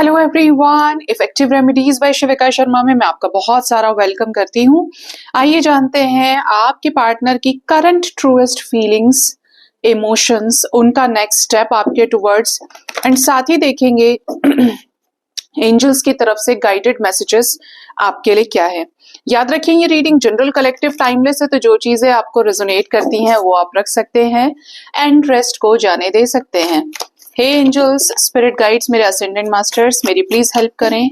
Hello everyone, effective remedies by Shivika Sharma में मैं आपका बहुत सारा वेलकम करती हूँ। आइए जानते हैं आपके पार्टनर की करंट ट्रूएस्ट फीलिंग्स, इमोशंस, उनका नेक्स्ट स्टेप आपके टुवर्ड्स, एंड साथ ही देखेंगे एंजल्स की तरफ से गाइडेड मैसेजेस आपके लिए क्या है। याद रखिए ये रीडिंग जनरल कलेक्टिव टाइमलेस है, तो जो चीजें आपको रेजोनेट करती हैं वो आप रख सकते हैं एंड रेस्ट को जाने दे सकते हैं। हे एंजल्स, स्पिरिट गाइड्स, मेरे असेंडेंट मास्टर्स, मेरी प्लीज हेल्प करें।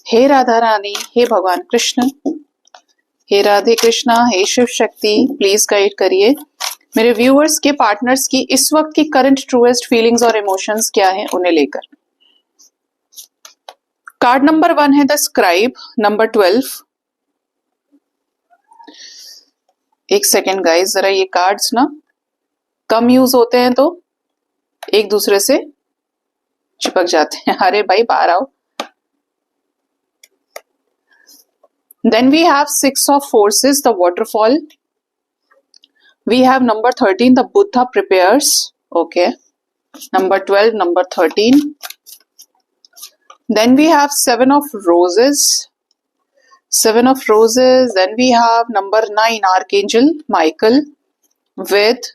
हे राधा रानी, हे भगवान कृष्ण, हे राधे कृष्णा, हे शिव शक्ति, प्लीज गाइड करिए मेरे व्यूअर्स के पार्टनर्स की इस वक्त की करंट ट्रूएस्ट फीलिंग्स और इमोशंस क्या हैं उन्हें लेकर। कार्ड नंबर 1 है द स्क्राइब, नंबर 12। एक सेकेंड गाइस, जरा ये कार्ड्स ना कम यूज होते हैं तो एक दूसरे से चिपक जाते हैं। अरे भाई बाहर आओ। Then we have 6 of forces, the waterfall. We have number 13, the Buddha prepares. Okay. Number 12, number 13. Then we have 7 of roses. 7 of roses. Then we have number 9, Archangel Michael, with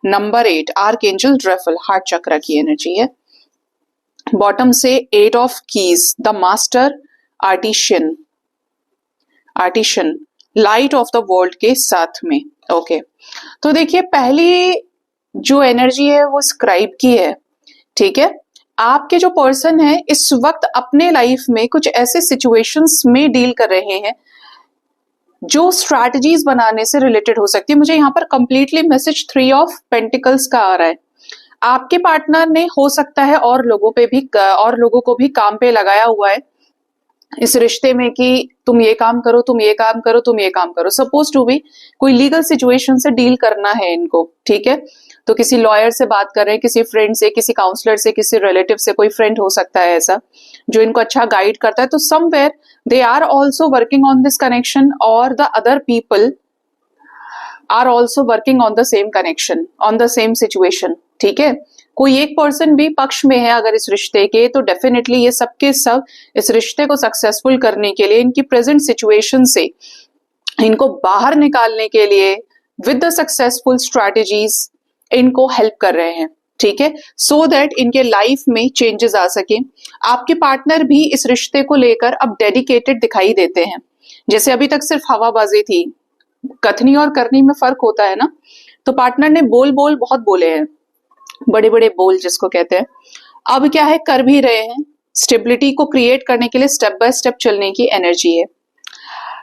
number 8, Archangel Raphael, heart चक्र की energy है। Bottom से 8 of keys, the master artisan, light of the world के साथ में। Okay, तो देखिए पहली जो एनर्जी है वो स्क्राइब की है। ठीक है, आपके जो पर्सन है इस वक्त अपने लाइफ में कुछ ऐसे सिचुएशंस में डील कर रहे हैं जो स्ट्रैटेजीज बनाने से रिलेटेड हो सकती है। मुझे यहाँ पर कंप्लीटली मैसेज 3 ऑफ पेंटिकल्स का आ रहा है। आपके पार्टनर ने हो सकता है और लोगों को भी काम पे लगाया हुआ है इस रिश्ते में कि तुम ये काम करो, तुम ये काम करो, तुम ये काम करो। सपोज टू बी कोई लीगल सिचुएशन से डील करना है इनको। ठीक है, तो किसी लॉयर से बात कर रहे हैं, किसी फ्रेंड से, किसी काउंसलर से, किसी रिलेटिव से, कोई फ्रेंड हो सकता है ऐसा जो इनको अच्छा गाइड करता है। तो somewhere they are also working on this connection और the other people are also working on the same connection, on the same situation. ठीक है, कोई एक पर्सन भी पक्ष में है अगर इस रिश्ते के, तो डेफिनेटली ये सब के सब इस रिश्ते को सक्सेसफुल करने के लिए, इनकी प्रेजेंट सिचुएशन से इनको बाहर निकालने के लिए विद द सक्सेसफुल स्ट्रैटेजीज इनको हेल्प कर रहे हैं। ठीक है, सो दैट इनके लाइफ में चेंजेस आ सके। आपके पार्टनर भी इस रिश्ते को लेकर अब डेडिकेटेड दिखाई देते हैं। जैसे अभी तक सिर्फ हवाबाजी थी, कथनी और करनी में फर्क होता है ना। तो पार्टनर ने बोल बहुत बोले हैं, बड़े बड़े बोल जिसको कहते हैं। अब क्या है, कर भी रहे हैं। स्टेबिलिटी को क्रिएट करने के लिए स्टेप बाय स्टेप चलने की एनर्जी है।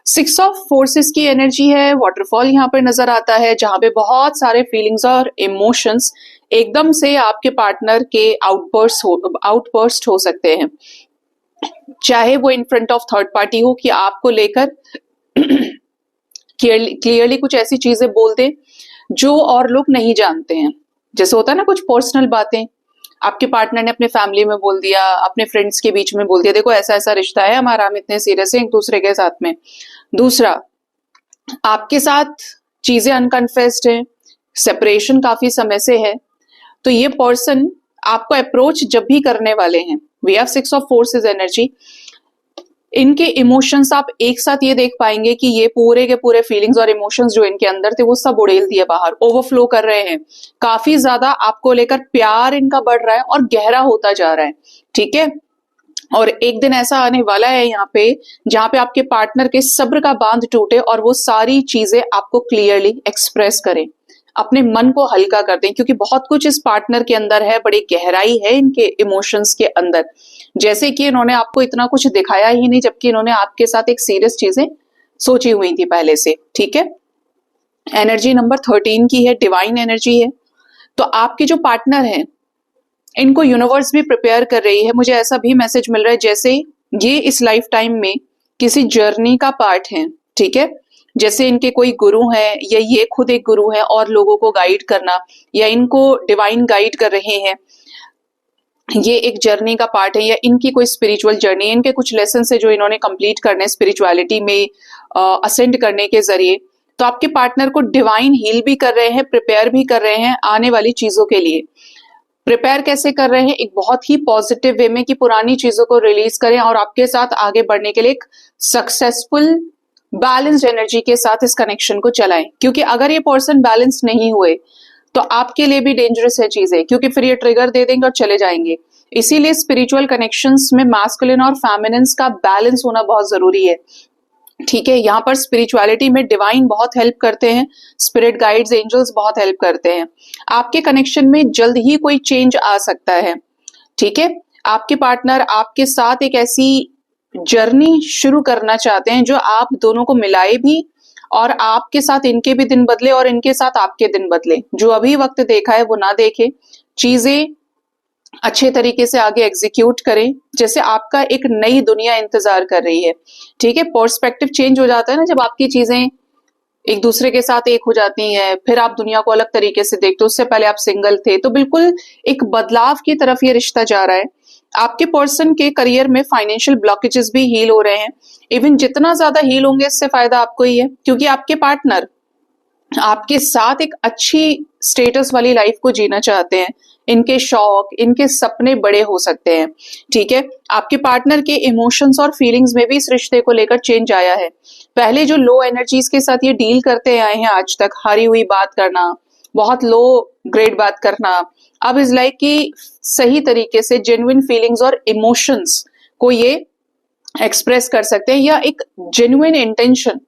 6 ऑफ फोर्सेस की एनर्जी है। वाटरफॉल यहाँ पर नजर आता है जहां पे बहुत सारे फीलिंग्स और इमोशंस एकदम से आपके पार्टनर के आउटबर्स्ट हो सकते हैं, चाहे वो in front of third party हो कि आपको लेकर क्लियरली कुछ ऐसी चीजें बोल दे जो और लोग नहीं जानते हैं। जैसे होता है ना कुछ पर्सनल बातें आपके पार्टनर ने अपने फैमिली में बोल दिया, अपने फ्रेंड्स के बीच में बोल दिया, देखो ऐसा ऐसा रिश्ता है हमारा, हम इतने सीरियस हैं एक दूसरे के साथ में। दूसरा, आपके साथ चीजें अनकन्फेस्ड हैं, सेपरेशन काफी समय से है, तो ये पर्सन आपको अप्रोच जब भी करने वाले हैं, we have 6 of forces energy, इनके इमोशंस आप एक साथ ये देख पाएंगे कि ये पूरे के पूरे फीलिंग्स और इमोशंस जो इनके अंदर थे वो सब उड़ेल दिए बाहर, ओवरफ्लो कर रहे हैं। काफी ज्यादा आपको लेकर प्यार इनका बढ़ रहा है और गहरा होता जा रहा है। ठीक है, और एक दिन ऐसा आने वाला है यहाँ पे जहां पे आपके पार्टनर के सब्र का बांध टूटे और वो सारी चीजें आपको क्लियरली एक्सप्रेस करें, अपने मन को हल्का कर दें, क्योंकि बहुत कुछ इस पार्टनर के अंदर है, बड़ी गहराई है इनके इमोशंस के अंदर। जैसे कि इन्होंने आपको इतना कुछ दिखाया ही नहीं, जबकि इन्होंने आपके साथ एक सीरियस चीजें सोची हुई थी पहले से। ठीक है, एनर्जी नंबर 13 की है, डिवाइन एनर्जी है। तो आपके जो पार्टनर है इनको यूनिवर्स भी प्रिपेयर कर रही है। मुझे ऐसा भी मैसेज मिल रहा है जैसे ये इस लाइफ टाइम में किसी जर्नी का पार्ट है। ठीक है, जैसे इनके कोई गुरु हैं या ये खुद एक गुरु है और लोगों को गाइड करना, या इनको डिवाइन गाइड कर रहे हैं, ये एक जर्नी का पार्ट है, या इनकी कोई स्पिरिचुअल जर्नी, इनके कुछ लेसन है जो इन्होंने कंप्लीट करने स्पिरिचुअलिटी में असेंड करने के जरिए। तो आपके पार्टनर को डिवाइन हील भी कर रहे हैं, प्रिपेयर भी कर रहे हैं आने वाली चीजों के लिए। प्रिपेयर कैसे कर रहे हैं, एक बहुत ही पॉजिटिव वे में कि पुरानी चीजों को रिलीज करें और आपके साथ आगे बढ़ने के लिए एक सक्सेसफुल बैलेंस्ड एनर्जी के साथ इस कनेक्शन को चलाएं। क्योंकि अगर ये पर्सन बैलेंस नहीं हुए तो आपके लिए भी डेंजरस है चीजें, क्योंकि फिर ये ट्रिगर दे देंगे और चले जाएंगे। इसीलिए स्पिरिचुअल कनेक्शंस में मैस्कुलिन और फेमिनिन का बैलेंस होना बहुत जरूरी है। ठीक है, यहाँ पर स्पिरिचुअलिटी में डिवाइन बहुत हेल्प करते हैं, स्पिरिट गाइड्स, एंजल्स बहुत हेल्प करते हैं। आपके कनेक्शन में जल्द ही कोई चेंज आ सकता है। ठीक है, आपके पार्टनर आपके साथ एक ऐसी जर्नी शुरू करना चाहते हैं जो आप दोनों को मिलाए भी, और आपके साथ इनके भी दिन बदले और इनके साथ आपके दिन बदले। जो अभी वक्त देखा है वो ना देखे, चीजें अच्छे तरीके से आगे एग्जीक्यूट करें, जैसे आपका एक नई दुनिया इंतजार कर रही है। ठीक है, पर्सपेक्टिव चेंज हो जाता है ना जब आपकी चीजें एक दूसरे के साथ एक हो जाती हैं, फिर आप दुनिया को अलग तरीके से देखते हो। उससे पहले आप सिंगल थे, तो बिल्कुल एक बदलाव की तरफ ये रिश्ता जा रहा है। आपके पर्सन के करियर में फाइनेंशियल ब्लॉकेजेस भी हील हो रहे हैं। इवन जितना ज्यादा हील होंगे इससे फायदा आपको ही है, क्योंकि आपके पार्टनर आपके साथ एक अच्छी स्टेटस वाली लाइफ को जीना चाहते हैं। इनके शौक, इनके सपने बड़े हो सकते हैं। ठीक है, आपके पार्टनर के इमोशंस और फीलिंग्स में भी इस रिश्ते को लेकर चेंज आया है। पहले जो लो एनर्जीज के साथ ये डील करते आए हैं आज तक, हारी हुई बात करना, बहुत लो ग्रेड बात करना, अब इज लाइक कि सही तरीके से जेन्युइन फीलिंग्स और इमोशंस को ये एक्सप्रेस कर सकते हैं, या एक जेन्युइन इंटेंशन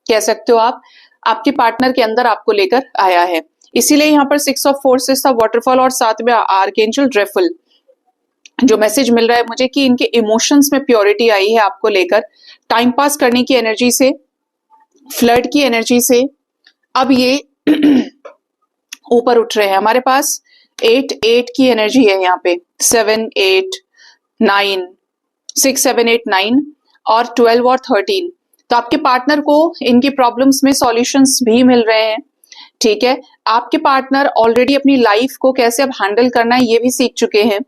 कह सकते हो आप, आपके पार्टनर के अंदर आपको लेकर आया है। इसीलिए यहाँ पर 6 ऑफ फोर्सेस था, वाटरफॉल, और साथ में आर्कएंजल रेफल। जो मैसेज मिल रहा है मुझे कि इनके इमोशंस में प्योरिटी आई है आपको लेकर, टाइम पास करने की एनर्जी से, फ्लर्ट की एनर्जी से अब ये ऊपर उठ रहे हैं। हमारे पास 8 की एनर्जी है यहाँ पे, 7, 8, 9, 6, 7, 8, 9 और 12 और 13। तो आपके पार्टनर को इनकी प्रॉब्लम्स में सॉल्यूशंस भी मिल रहे हैं। ठीक है, आपके पार्टनर ऑलरेडी अपनी लाइफ को कैसे अब हैंडल करना है ये भी सीख चुके हैं।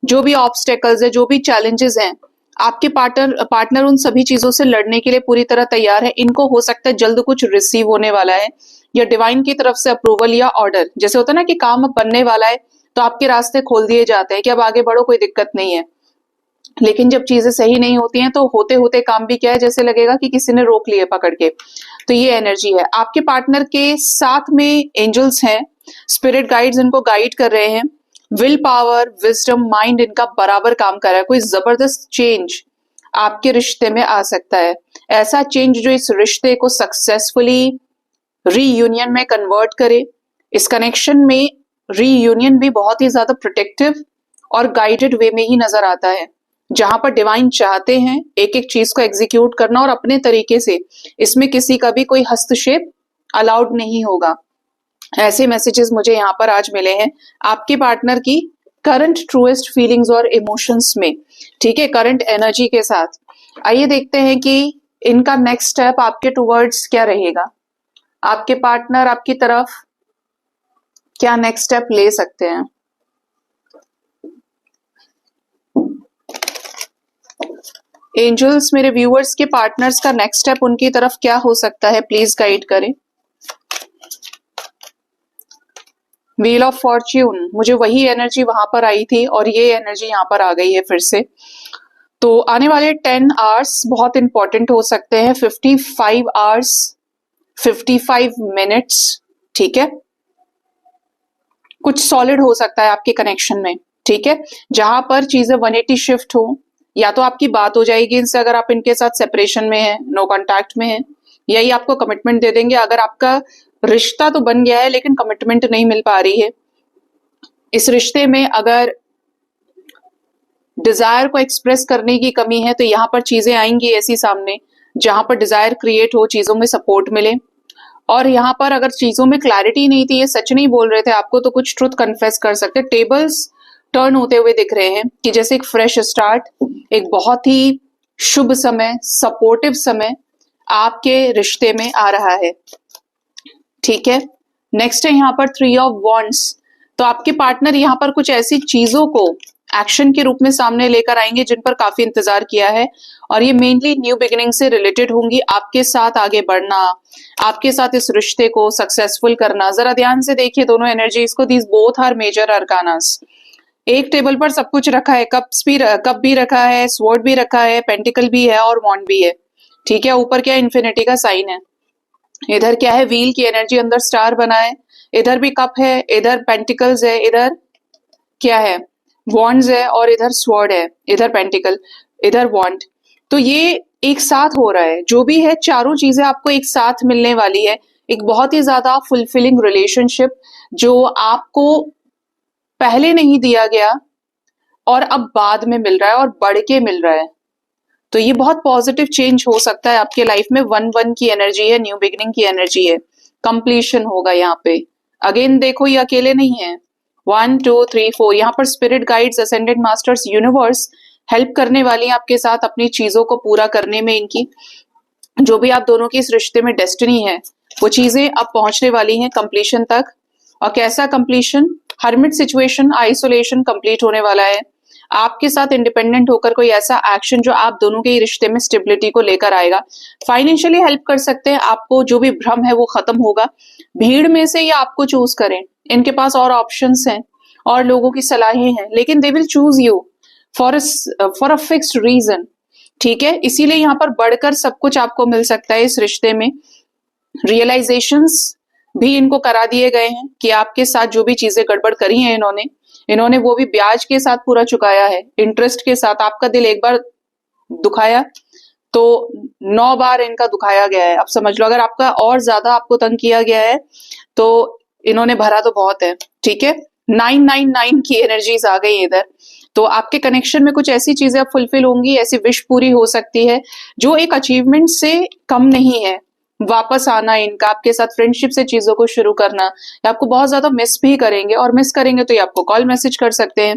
जो भी ऑब्स्टेकल्स है, जो भी चैलेंजेस हैं, आपके पार्टनर उन सभी चीजों से लड़ने के लिए पूरी तरह तैयार है। इनको हो सकता है जल्द कुछ रिसीव होने वाला है, या डिवाइन की तरफ से अप्रूवल या ऑर्डर। जैसे होता है ना कि काम अब बनने वाला है तो आपके रास्ते खोल दिए जाते हैं कि अब आगे बढ़ो, कोई दिक्कत नहीं है। लेकिन जब चीजें सही नहीं होती हैं तो होते होते काम भी क्या है, जैसे लगेगा कि किसी ने रोक लिए पकड़ के। तो ये एनर्जी है। आपके पार्टनर के साथ में एंजल्स हैं, स्पिरिट गाइड्स इनको गाइड कर रहे हैं। विल पावर, विजडम, माइंड इनका बराबर काम कर रहा है। कोई जबरदस्त चेंज आपके रिश्ते में आ सकता है, ऐसा चेंज जो इस रिश्ते को सक्सेसफुली रीयूनियन में कन्वर्ट करे। इस कनेक्शन में रीयूनियन भी बहुत ही ज्यादा प्रोटेक्टिव और गाइडेड वे में ही नजर आता है, जहां पर डिवाइन चाहते हैं एक एक चीज को एग्जीक्यूट करना और अपने तरीके से, इसमें किसी का भी कोई हस्तक्षेप अलाउड नहीं होगा। ऐसे मैसेजेस मुझे यहाँ पर आज मिले हैं आपके पार्टनर की करंट ट्रूएस्ट फीलिंग्स और इमोशंस में। ठीक है, करंट एनर्जी के साथ आइए देखते हैं कि इनका नेक्स्ट स्टेप आपके टुवर्ड्स क्या रहेगा। आपके पार्टनर आपकी तरफ क्या नेक्स्ट स्टेप ले सकते हैं। एंजल्स, मेरे व्यूअर्स के पार्टनर्स का नेक्स्ट स्टेप उनकी तरफ क्या हो सकता है, प्लीज गाइड करें। व्हील ऑफ फॉर्च्यून, मुझे वही एनर्जी वहां पर आई थी और ये एनर्जी यहाँ पर आ गई है फिर से। तो आने वाले 10 आवर्स बहुत इंपॉर्टेंट हो सकते हैं। 55 आवर्स, 55 मिनट्स। ठीक है, कुछ सॉलिड हो सकता है आपके कनेक्शन में। ठीक है, जहां पर चीजें 180 शिफ्ट हो, या तो आपकी बात हो जाएगी इनसे अगर आप इनके साथ सेपरेशन में है, नो कांटेक्ट में है, या ये आपको कमिटमेंट दे देंगे। अगर आपका रिश्ता तो बन गया है लेकिन कमिटमेंट नहीं मिल पा रही है, इस रिश्ते में अगर डिजायर को एक्सप्रेस करने की कमी है, तो यहाँ पर चीजें आएंगी ऐसी सामने जहां पर डिजायर क्रिएट हो, चीजों में सपोर्ट मिले। और यहाँ पर अगर चीजों में क्लैरिटी नहीं थी, ये सच नहीं बोल रहे थे आपको, तो कुछ ट्रुथ कन्फेस कर सकते। टेबल्स टर्न होते हुए दिख रहे हैं कि जैसे एक फ्रेश स्टार्ट, एक बहुत ही शुभ समय, सपोर्टिव समय आपके रिश्ते में आ रहा है। ठीक है, नेक्स्ट है यहाँ पर 3 ऑफ वॉन्ड्स। तो आपके पार्टनर यहाँ पर कुछ ऐसी चीजों को एक्शन के रूप में सामने लेकर आएंगे जिन पर काफी इंतजार किया है, और ये मेनली न्यू बिगिनिंग से रिलेटेड होंगी। आपके साथ आगे बढ़ना, आपके साथ इस रिश्ते को सक्सेसफुल करना। जरा ध्यान से देखिए दोनों एनर्जीज को, दीज बोथ आर मेजर अरकानास। एक टेबल पर सब कुछ रखा है, कप भी रखा है, स्वॉर्ड भी रखा है, पेंटिकल भी है और वॉन्ड भी है। ठीक है, ऊपर क्या इन्फिनिटी का साइन है, इधर क्या है व्हील की एनर्जी, अंदर स्टार बना है, इधर भी कप है, इधर पेंटिकल्स है, इधर क्या है वॉन्ड्स है और इधर स्वॉर्ड है, इधर पेंटिकल, इधर वॉन्ड। तो ये एक साथ हो रहा है, जो भी है चारों चीजें आपको एक साथ मिलने वाली है। एक बहुत ही ज्यादा फुलफिलिंग रिलेशनशिप जो आपको पहले नहीं दिया गया और अब बाद में मिल रहा है और बढ़ के मिल रहा है। तो ये बहुत पॉजिटिव चेंज हो सकता है आपके लाइफ में। 1-1 की एनर्जी है, न्यू बिगिनिंग की एनर्जी है, कंप्लीशन होगा यहाँ पे। अगेन देखो ये अकेले नहीं है, 1 2 3 4 यहाँ पर spirit guides, ascended masters, universe help करने वाली है आपके साथ अपनी चीजों को पूरा करने में। इनकी जो भी आप दोनों की इस रिश्ते में डेस्टिनी है वो चीजें अब पहुंचने वाली हैं कंप्लीशन तक। और कैसा completion? Hermit situation, isolation complete होने वाला है। आपके साथ इंडिपेंडेंट होकर कोई ऐसा एक्शन जो आप दोनों के रिश्ते में स्टेबिलिटी को लेकर आएगा। फाइनेंशियली हेल्प कर सकते हैं आपको, जो भी भ्रम है वो खत्म होगा। भीड़ में से या आपको चूज करें, इनके पास और ऑप्शंस हैं और लोगों की सलाहें हैं, लेकिन they will choose you for a fixed reason. ठीक है, इसीलिए यहाँ पर बढ़कर सब कुछ आपको मिल सकता है इस रिश्ते में। रियलाइजेशंस भी इनको करा दिए गए हैं कि आपके साथ जो भी चीजें गड़बड़ करी हैं इन्होंने वो भी ब्याज के साथ पूरा चुकाया है, इंटरेस्ट के साथ। आपका दिल एक बार दुखाया तो 9 बार इनका दुखाया गया है। अब समझ लो, अगर आपका और ज्यादा आपको तंग किया गया है तो इन्होंने भरा तो बहुत है। ठीक है, 999 की एनर्जीज आ गई इधर। तो आपके कनेक्शन में कुछ ऐसी चीजें अब फुलफिल होंगी, ऐसी विश पूरी हो सकती है जो एक अचीवमेंट से कम नहीं है। वापस आना इनका, आपके साथ फ्रेंडशिप से चीजों को शुरू करना, या आपको बहुत ज्यादा मिस भी करेंगे, और मिस करेंगे तो ये आपको कॉल मैसेज कर सकते हैं।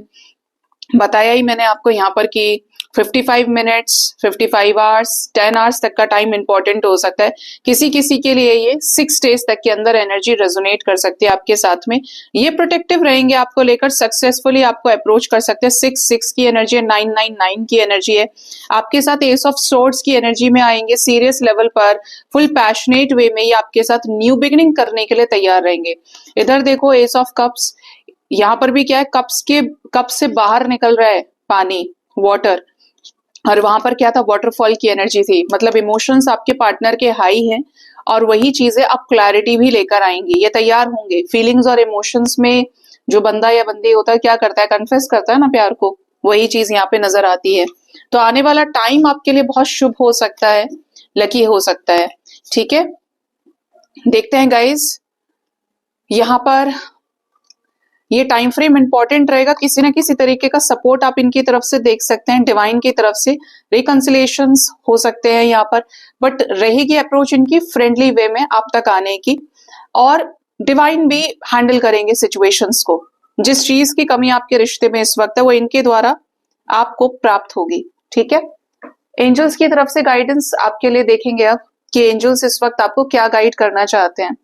बताया ही मैंने आपको यहाँ पर कि 55 मिनट्स, 55 आवर्स, 10 आवर्स तक का टाइम इंपॉर्टेंट हो सकता है। किसी किसी के लिए ये 6 डेज तक के अंदर एनर्जी रेजोनेट कर सकती है आपके साथ में। ये प्रोटेक्टिव रहेंगे आपको लेकर, सक्सेसफुली आपको अप्रोच कर सकते हैं। 6 की एनर्जी है, 9 की एनर्जी है। आपके साथ एस ऑफ सोर्ड्स की एनर्जी में आएंगे, सीरियस लेवल पर, फुल पैशनेट वे में ये आपके साथ न्यू बिगिनिंग करने के लिए तैयार रहेंगे। इधर देखो एस ऑफ कप्स, यहाँ पर भी क्या है, कप से बाहर निकल रहा है पानी, वाटर, और वहां पर क्या था, वाटरफॉल की एनर्जी थी। मतलब इमोशंस आपके पार्टनर के हाई हैं और वही चीजें अब क्लैरिटी भी लेकर आएंगी। ये तैयार होंगे। फीलिंग्स और इमोशंस में जो बंदा या बंदी होता है क्या करता है, कन्फेस करता है ना प्यार को, वही चीज यहाँ पे नजर आती है। तो आने वाला टाइम आपके लिए बहुत शुभ हो सकता है, लकी हो सकता है। ठीक है, देखते हैं गाइज, यहाँ पर ये टाइम फ्रेम इंपॉर्टेंट रहेगा। किसी ना किसी तरीके का सपोर्ट आप इनकी तरफ से देख सकते हैं, डिवाइन की तरफ से रिकंसिलेशंस हो सकते हैं यहाँ पर, बट रहेगी अप्रोच इनकी फ्रेंडली वे में आप तक आने की। और डिवाइन भी हैंडल करेंगे सिचुएशंस को। जिस चीज की कमी आपके रिश्ते में इस वक्त है वो इनके द्वारा आपको प्राप्त होगी। ठीक है, एंजल्स की तरफ से गाइडेंस आपके लिए देखेंगे अब कि एंजल्स इस वक्त आपको क्या गाइड करना चाहते हैं।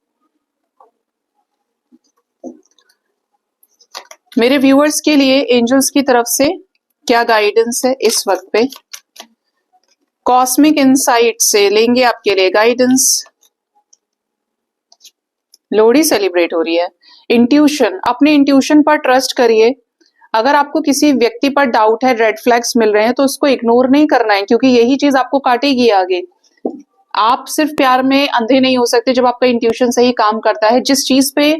मेरे व्यूअर्स के लिए एंजल्स की तरफ से क्या गाइडेंस है इस वक्त पे, कॉस्मिक इनसाइट से लेंगे आपके लिए गाइडेंस। लोहड़ी सेलिब्रेट हो रही है। इंट्यूशन, अपने इंट्यूशन पर ट्रस्ट करिए। अगर आपको किसी व्यक्ति पर डाउट है, रेड फ्लैग्स मिल रहे हैं, तो उसको इग्नोर नहीं करना है, क्योंकि यही चीज आपको काटेगी आगे। आप सिर्फ प्यार में अंधे नहीं हो सकते जब आपका इंट्यूशन सही काम करता है। जिस चीज पे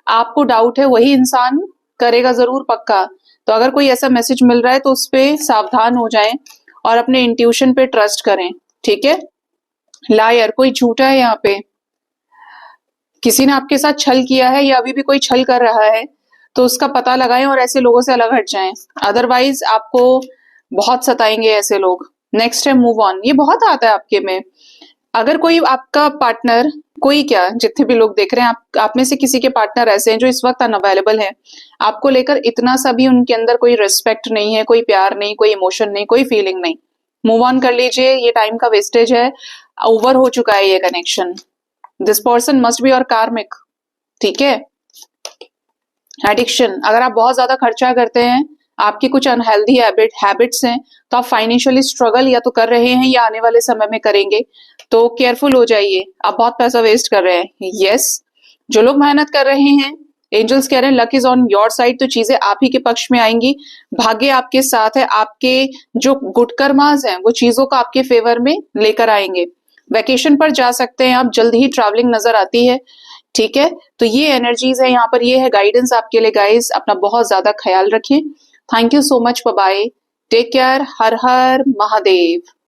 आपको डाउट है वही इंसान करेगा जरूर, पक्का। तो अगर कोई ऐसा मैसेज मिल रहा है तो उस पे सावधान हो जाएं और अपने इंट्यूशन पे ट्रस्ट करें। ठीक है, लायर, कोई झूठा है यहाँ पे, किसी ने आपके साथ छल किया है या अभी भी कोई छल कर रहा है, तो उसका पता लगाएं और ऐसे लोगों से अलग हट जाएं। अदरवाइज आपको बहुत सताएंगे ऐसे लोग। नेक्स्ट है मूव ऑन। ये बहुत आता है आपके में। अगर कोई आपका पार्टनर, कोई क्या, जितने भी लोग देख रहे हैं, आप में से किसी के पार्टनर ऐसे हैं जो इस वक्त अनअवेलेबल हैं, आपको लेकर इतना सा भी उनके अंदर कोई रिस्पेक्ट नहीं है, कोई प्यार नहीं, कोई इमोशन नहीं, कोई फीलिंग नहीं, मूव ऑन कर लीजिए। ये टाइम का वेस्टेज है, ओवर हो चुका है ये connection. This person must be your कार्मिक। ठीक है, एडिक्शन, अगर आप बहुत ज्यादा खर्चा करते हैं, आपकी कुछ अनहेल्दी हैबिट्स हैं, तो आप फाइनेंशियली स्ट्रगल या तो कर रहे हैं या आने वाले समय में करेंगे, तो केयरफुल हो जाइए। आप बहुत पैसा वेस्ट कर रहे हैं। यस, जो लोग मेहनत कर रहे हैं एंजल्स कह रहे हैं luck is on your side, तो चीजें आप ही के पक्ष में आएंगी, भाग्य आपके साथ है, आपके जो गुड कर्मास हैं वो चीजों को आपके फेवर में लेकर आएंगे। वैकेशन पर जा सकते हैं आप, जल्द ही ट्रैवलिंग नजर आती है, ठीक है। तो ये एनर्जीज है यहाँ पर, ये है गाइडेंस आपके लिए गाइस, अपना बहुत ज्यादा ख्याल रखें। Thank you so much, bye bye, take care, हर हर महादेव।